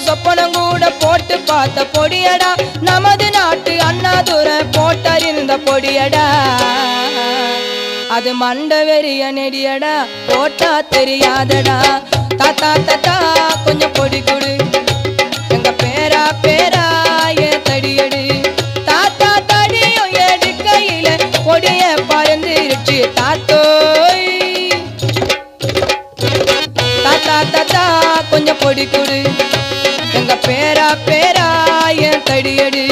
சொப்பனம் கூட போட்டு பார்த்த பொடியடா நமது நாட்டு அண்ணாதுரை போட்டறிந்த பொடியடா அது மண்ட வெறிய நெடியடா போட்டா தெரியாதடா தாத்தா தாத்தா கொஞ்சம் பொடி கொடு எங்க பேரா பேரா ஏன் தடியடு தாத்தா தடியும் எடுக்கையில பொடிய பறந்துருச்சு தாத்தோய் தாத்தா தாத்தா கொஞ்சம் பொடி கொடு எங்க பேரா பேரா ஏன் தடியடு